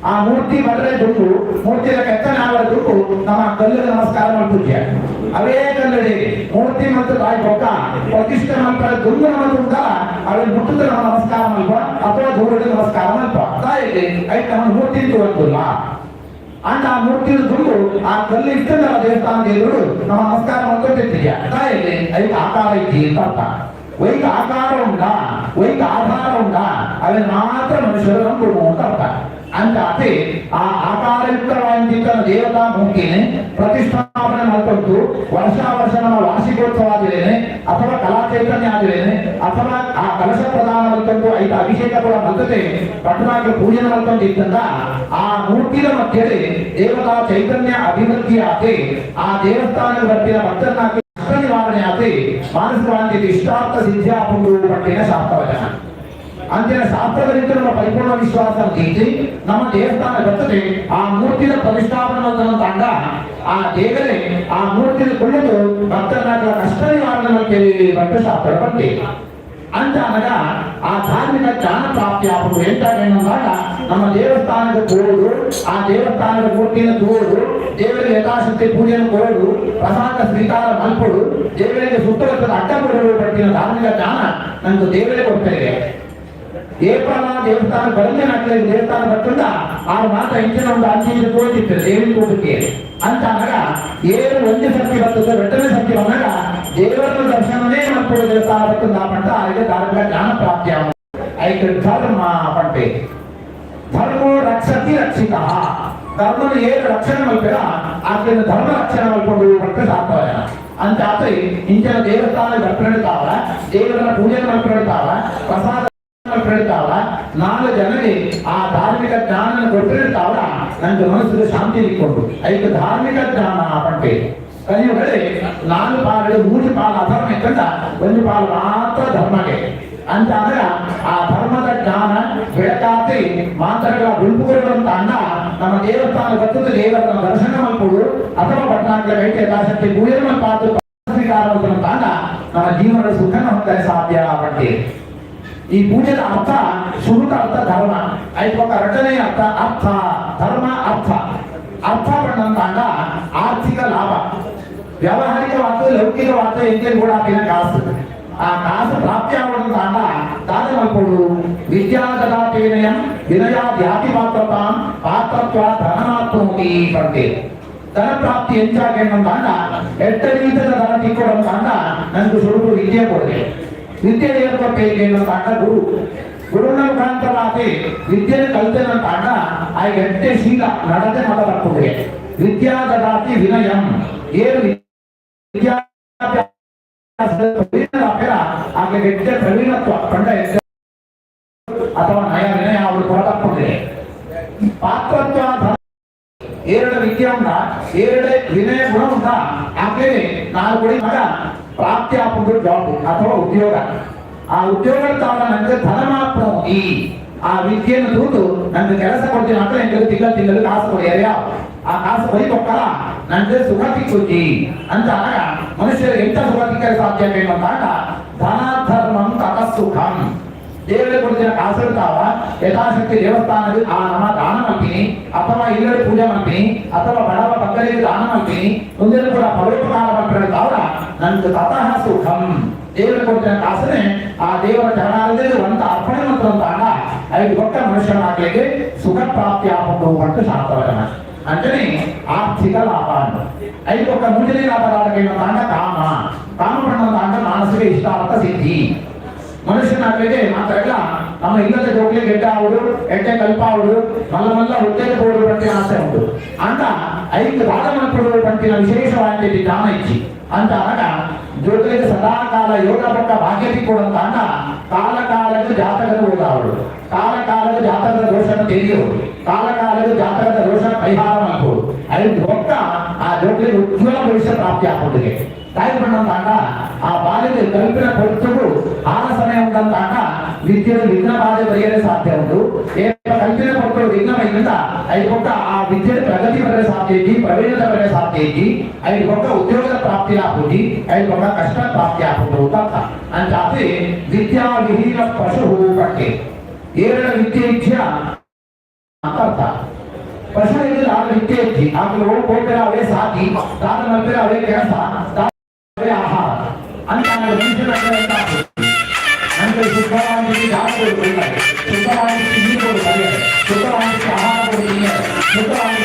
ಆ ಮೂರ್ತಿ ಬದ್ರೆ ದುಡ್ಡು ಮೂರ್ತಿಯ ಕೆತ್ತನೆ ಆಗುವ ದುಡ್ಡು ನಮ್ಮ ಕಲ್ಲಿಗೆ ನಮಸ್ಕಾರ ಮಾಡ್ತಿದ್ಯ ಅವೇ ಕಲ್ಲಡಿ ಮೂರ್ತಿ ಮತ್ತು ತಾಯಿ ಪಕ್ಕ ಪ್ರತಿಷ್ಠೆ ಮಾಡ್ತಾರೆ ದುಡ್ಡು ನಮ್ಮ ದುಡ್ಡ ಅವಳು ಮುಟ್ಟಿದ ನಮ್ಮ ನಮಸ್ಕಾರ ಮಲ್ಪ ಅಥವಾ ದೂರಡಿ ನಮಸ್ಕಾರ ಮಲ್ಪ ತಾಯಿಗೆ ಐದು ನಮ್ಮ ಮೂರ್ತಿ ತೋರಿಲ್ಲ ಅಂತ ಆ ಮೂರ್ತಿ ದುಡ್ಡು ಆ ಕಲ್ಲು ಇಷ್ಟಲ್ಲ ದೇವಸ್ಥಾನದ ಎದುರು ನಮ್ಮ ನಮಸ್ಕಾರ ಮಾಡ್ಕೊತಿದ್ಯ ತಾಯಿಗೆ ಐದು ಆಕಾರ ಇದ್ದಿ ಅಂತ ಅರ್ಥ ವೈಕ ಆಕಾರ ಉಂಟಾ ವೈಕ ಆಧಾರ ಉಂಟಾ ಅದನ್ನ ಮಾತ್ರ ಮನುಷ್ಯರು ನಂಬುದು ಅಂತ ಅರ್ಥ ಅಂತ ಅದೇ ಆ ಆಕಾರಯುಕ್ತವಾಗಿದ್ದ ದೇವತಾ ಮೂರ್ತಿನೇ ಪ್ರತಿಷ್ಠಾಪನೆ ಮಾಡಿಕೊಂಡು ವರ್ಷ ನಮ್ಮ ವಾರ್ಷಿಕೋತ್ಸವ ಆದಿರೇನೆ ಅಥವಾ ಕಲಾ ಚೈತನ್ಯ ಆದಿರೇನೆ ಅಥವಾ ಆ ಕಲಶ ಪ್ರದಾನ ಮಾಡ್ಕೊಂಡು ಐದು ಅಭಿಷೇಕ ಕೂಡ ಬರ್ತದೆ ಪಟ್ಟಣಕ್ಕೆ ಪೂಜೆ ಮಾಡ್ಕೊಂಡು ಇದ್ದಂತ ಆ ಮೂರ್ತಿಯ ಮಧ್ಯೆ ದೇವತಾ ಚೈತನ್ಯ ಅಭಿವೃದ್ಧಿ ಆಗಿ ಆ ದೇವಸ್ಥಾನದ ಬರ್ತಿನ ಭಕ್ತರನ್ನ ಕಷ್ಟ ನಿವಾರಣೆ ಆಗಿ ಮಾನಸಿಕವಾಗಿ ಇಷ್ಟಾರ್ಥ ಸಿದ್ಧಿಯಾಕೊಂಡು ಪಟ್ಟಿನ ಶಾಸ್ತ್ರವಚನ ಅಂತಿನ ಶಾಸ್ತ್ರದಲ್ಲಿದ್ದ ನಮ್ಮ ಪರಿಪೂರ್ಣ ವಿಶ್ವಾಸ ನೀತಿ ನಮ್ಮ ದೇವಸ್ಥಾನ ಬರ್ತದೆ ಆ ಮೂರ್ತಿಯ ಪ್ರತಿಷ್ಠಾಪನೆ ತಂಡ ಆ ದೇವರೇ ಆ ಮೂರ್ತಿಯ ಕೊಳ್ಳಲು ಭಕ್ತರನ್ನ ಕಷ್ಟ ನಿವಾರಣೆ ಭಕ್ತ ಶಾಸ್ತ್ರ ಬಗ್ಗೆ ಅಂತ ಅನ್ನಗ ಆ ಧಾರ್ಮಿಕ ಜ್ಞಾನ ಪ್ರಾಪ್ತಿ ಆಗುವುದು ಎಂತಾಗ ನಮ್ಮ ದೇವಸ್ಥಾನದ ಕೋಡು ಆ ದೇವಸ್ಥಾನದ ಮೂರ್ತಿಯನ್ನು ತೋಡು ದೇವರಿಗೆ ಯಥಾಶಕ್ತಿ ಪೂಜೆಯನ್ನು ಕೊಡೋದು ಪ್ರಸಾದ ಸ್ವೀಕಾರ ಮಲ್ಪಡು ದೇವರಿಗೆ ಸುತ್ತಮುತ್ತದ ಅಡ್ಡ ಕೊಡಲು ಬಟ್ಟಿನ ಧಾರ್ಮಿಕ ಜ್ಞಾನ ನಂದು ದೇವರೇ ಕೊಡ್ತೇವೆ ಏಪ್ರಲ ದೇವಸ್ಥಾನ ಬರಲೇ ನಾಟ್ಲೆ ದೇವಸ್ಥಾನ ಬರ್ತದ ಆರು ಮಾತ್ರ ಇಂಚಿನ ಒಂದು ಅಂಚಿನ ತೋರಿಸಿತ್ತು ದೇವಿ ಕೂಟಕ್ಕೆ ಅಂತ ಅನ್ನಗ ಏನು ಒಂದು ಶಕ್ತಿ ಬರ್ತದೆ ಎರಡನೇ ಶಕ್ತಿ ಬಂದಾಗ ದೇವರ ದರ್ಶನನೇ ಮಾಡ್ಕೊಳ್ಳೋ ದೇವಸ್ಥಾನ ಬರ್ತದ ಪಂಟ ಅದಕ್ಕೆ ಧಾರ್ಮಿಕ ಜ್ಞಾನ ಪ್ರಾಪ್ತಿ ಆಗ ಐದು ಧರ್ಮ ಪಂಟೆ ಧರ್ಮೋ ರಕ್ಷತಿ ರಕ್ಷಿತ ಧರ್ಮನ ಏನು ರಕ್ಷಣೆ ಮಲ್ಪೇರ ಆಕೆಯನ್ನು ಧರ್ಮ ರಕ್ಷಣೆ ಮಾಡ್ಕೊಂಡು ಪಂಟ ಸಾರ್ಥವಯ ಅಂತ ಆದ್ರೆ ಇಂಚಿನ ದೇವಸ್ಥಾನ ಬರ್ಕೊಂಡಿರ್ತಾವ ದೇವರನ್ನ ಪೂಜೆ ಮಾಡ್ಕೊಂಡಿರ್ತಾವ ಪ್ರಸಾದ ಹೇಳ್ತಾವ ನಾಲ್ಕು ಜನರಿಗೆ ಆ ಧಾರ್ಮಿಕ ಜ್ಞಾನ ಕೊಟ್ಟಿರ್ತಾವಲ್ಲ ನಂಗೆ ಮನಸ್ಸಿಗೆ ಶಾಂತಿ ಇಟ್ಕೊಂಡು ಐದು ಧಾರ್ಮಿಕ ಜ್ಞಾನ ಪಂಟೆ ಕಲಿಯುಗಡೆ 4 ಪಾಲು 3 ಪಾಲು ಅಧರ್ಮ ಇತ್ತಂದ 1 ಪಾಲು ಮಾತ್ರ ಧರ್ಮಗೆ ಅಂತ ಅಂದ್ರೆ ಆ ಧರ್ಮದ ಜ್ಞಾನ ಬೆಳಕಾತಿ ಮಾತ್ರಗಳ ಗುಂಪುಗಳು ಅಣ್ಣ ನಮ್ಮ ದೇವಸ್ಥಾನ ಬರ್ತದೆ ದೇವರ ದರ್ಶನ ಮಾಡ್ಕೊಡು ಅಥವಾ ಪಟ್ಟಣಗಳ ಕೈಗೆ ಯಥಾಶಕ್ತಿ ಪೂಜೆ ಮಾಡ್ಪಾತು ಅಂಡ ನಮ್ಮ ಜೀವನದ ಸುಖನ ಹೊಂದಲು ಸಾಧ್ಯ ಪಂಟೆ ಈ ಪೂಜೆದ ಅರ್ಥ ಸುರುಟ ಅರ್ಥ ಧರ್ಮ ಐದು ಪಕ್ಕ ರಚನೆಯ ಅರ್ಥ ಧರ್ಮ ಅರ್ಥ ಪಣ್ಣಂತ ಆರ್ಥಿಕ ಲಾಭ ವ್ಯಾವಹಾರಿಕವಾದ ಲೌಕಿಕವಾದ ಎಂಜಲ್ ಕೂಡ ಹಾಕಿನ ಕಾಸು ಆ ಕಾಸು ಪ್ರಾಪ್ತಿ ಆಗೋದಂತ ದಾನ ಮಾಡ್ಕೊಂಡು ವಿದ್ಯಾದದಾತಿ ವಿನಯ ಧ್ಯಾತಿ ಪಾತ್ರತ್ವ ಧನಮಾತ್ಮಿ ಪಡ್ತೇವೆ ಧನ ಪ್ರಾಪ್ತಿ ಹೆಚ್ಚಾಗಿ ಏನಂತ ಎಟ್ಟ ರೀತಿಯ ಧನ ತಿಕ್ಕೊಡಂತ ನನಗೆ ಸುರುಟು ವಿದ್ಯೆ ಕೊಡದೆ ವಿದ್ಯೆ ಏನಂತ ಗುರುನ ಮುಖಾಂತರವಾಗಿ ವಿದ್ಯೆನ ಕಲ್ತೇನಂತ ಆ ಎಟ್ಟೆ ಶೀಲ ನಡತೆ ಮಾತಾಡ್ಕೊಂಡ್ರೆ ವಿದ್ಯಾದದಾತಿ ವಿನಯಂ ಏನು ಆಕೆ ಎಟ್ಟೆ ಪ್ರವೀಣತ್ವ ಕಂಡ ಅಥವಾ ನಯ ವಿನಯ ಅವರು ಕೊಡತಕ್ಕೊಂಡ್ರೆ ಪಾತ್ರತ್ವ ಎರಡು ವಿದ್ಯೆ ಉಂಟ ಎರಡು ವಿನಯ ಗುಣ ಉಂಟ ಆಕೆ ನಾನು ಕೊಡಿ ಮಗ ಪ್ರಾಪ್ತಿ ಆಗುವುದು ಜಾಬ್ ಅಥವಾ ಉದ್ಯೋಗ ಆ ಉದ್ಯೋಗ ತಾವ ನನಗೆ ಧನ ಮಾತ್ರ ಈ ಆ ವಿದ್ಯೆಯನ್ನು ತೂತು ನನಗೆ ಕೆಲಸ ಕೊಡ್ತೀನಿ ಅಂದ್ರೆ ಎಂಟು ತಿಂಗಳು ಕಾಸು ಕೊಡಿ ಆ ಕಾಸು ಬರೀಬೇಕಲ್ಲ ನನಗೆ ಸುಖ ತಿಕ್ಕುತ್ತಿ ಅಂತ ಮನುಷ್ಯರು ಎಂತ ಸುಖ ತಿಕ್ಕಲು ಸಾಧ್ಯ ಅಂತ ಧನ ಧರ್ಮಂ ತತ ಸುಖಂ ದೇವರಿಗೆ ಕೊಡ್ತಿನ ಕಾಸು ಇರ್ತಾವ ಯಥಾಶಕ್ತಿ ದೇವಸ್ಥಾನದಲ್ಲಿ ಆ ನಮ್ಮ ದಾನ ಮಾಡ್ತೀನಿ ಅಥವಾ ಇಲ್ಲಡೆ ಪೂಜೆ ಮಾಡ್ತೀನಿ ಅಥವಾ ಬಡವ ಭಕ್ತರಿಗೆ ದಾನ ಮಾಡ್ತೀನಿ ಮುಂದಿನ ಕೂಡ ಪರೋಪಕಾರ ಮಾಡ್ತಿರ್ತಾವ್ರ ನನ್ಗೆ ತತಃ ಸುಖಂ ದೇವರಿಗೆ ಕೊಡ್ತಿನ ಕಾಸನೆ ಆ ದೇವರ ಚರಣಾಲಯದಲ್ಲಿ ಒಂದು ಅರ್ಪಣೆ ಮಾತ್ರ ಅಂತ ಐದು ಪಕ್ಕ ಮನುಷ್ಯನಾಗ್ಲಿಕ್ಕೆ ಸುಖ ಪ್ರಾಪ್ತಿ ಆಗುವುದು ಅಂತ ಶಾಸ್ತ್ರವಚನ ಅಂಜನೆ ಆರ್ಥಿಕ ಲಾಭ ಅಂತ ಐದು ಪಕ್ಕ ಮುಂದಿನ ಲಾಭದಾಟಕ್ಕೆ ಕಾಮ ಪಣ್ಣಂತ ಮಾನಸಿಕ ಇಷ್ಟಾರ್ಥ ಸಿದ್ಧಿ ಮನುಷ್ಯನಾಗಲಿಕ್ಕೆ ಮಾತ್ರ ಇಲ್ಲ ನಮ್ಮ ಇಲ್ಲದ ಜೋಗ್ಲಿ ಗೆಡ್ಡ ಆಗುದು ಎಡ್ಡೆ ಕಲ್ಪ ಆಗುದು ಮಲ್ಲ ಹೊಟ್ಟೆಗೆ ಕೊಡುವ ಪಂಟಿನ ಆಸೆ ಉಂಟು ಅಂತ ಐದು ಬಾಧ ಮಾಡ್ಕೊಡುವ ಪಂಟಿನ ವಿಶೇಷವಾಗಿ ಜ್ಞಾನ ಇಚ್ಚಿ ಅಂತ ಜೋಗ್ಲಿಗೆ ಸದಾ ಕಾಲ ಯೋಗ ಪಕ್ಕ ಭಾಗ್ಯತಿ ಕೊಡುವಂತ ಕಾಲಕ್ಕೆ ಜಾತಕದ ಓದಾವಳು ಕಾಲಕ್ಕೆ ಜಾತಕದ ದೋಷನ ತೆಗೆಯುವುದು ಕಾಲಕ್ಕೆ ಜಾತಕದ ದೋಷನ ಪರಿಹಾರ ಮಾಡ್ಬೋದು ಐದು ಪಕ್ಕ ಆ ಜೋಗ್ಲಿಗೆ ಉಜ್ವಲ ಭವಿಷ್ಯ ಪ್ರಾಪ್ತಿ ಆಗುವುದಿಗೆ ತಾಯಿ ಪಣ್ಣಂತ ಆ ಬಾಲ್ಯ ಕಾಲದ ಕಲ್ಪಿನ ಕೊರತೆಗೂ ಆಲಸನೆ ಉಂಟಂತಾಗ ವಿದ್ಯೆಯ ವಿಘ್ನ ಬಾಧೆ ಬರೆಯಲು ಸಾಧ್ಯ ಉಂಟು ಕಲ್ಪಿನ ಕೊರತೆ ವಿಘ್ನದಿಂದ ಐದು ಆ ವಿದ್ಯೆ ಪ್ರಗತಿ ಬರಲು ಸಾಧ್ಯ ಐತಿ ಪ್ರವೀಣತೆ ಬರಲು ಸಾಧ್ಯ ಐತಿ ಐದು ಉದ್ಯೋಗದ ಪ್ರಾಪ್ತಿ ಆಗುತ್ತಿ ಐದು ಕಷ್ಟ ಪ್ರಾಪ್ತಿ ಆಗುವುದು ಅಂತ ಅಂತಾದ್ರೆ ವಿದ್ಯಾ ವಿಹೀನ ಪಶು ಕಟ್ಟೆ ಏರಳ ವಿದ್ಯೆ ಇಚ್ಛೆಯ ಅರ್ಥ ಪಶು ಇದ್ರೆ ಆಗ ವಿದ್ಯೆ ಇಚ್ಚಿ ಆಗ ಹೋಗ್ಬೇಡ ಅವೇ ಸಾಕಿ ತಾನು ಮಲ್ಪೇರ ಅವೇ ಕೆಲಸ ಅವೇ ಆಹಾರ ಅಂತ ಅಂದ್ರೆ ಶುದ್ಧವಾಗಿ ಗಾಳಿ ಶುದ್ಧವಾಗಿ ನೀರು ಕೊಡುತ್ತಾರೆ ಶುದ್ಧವಾಗಿ ಆಹಾರ ಕೊಡುತ್ತಾರೆ ಶುದ್ಧವಾಗಿ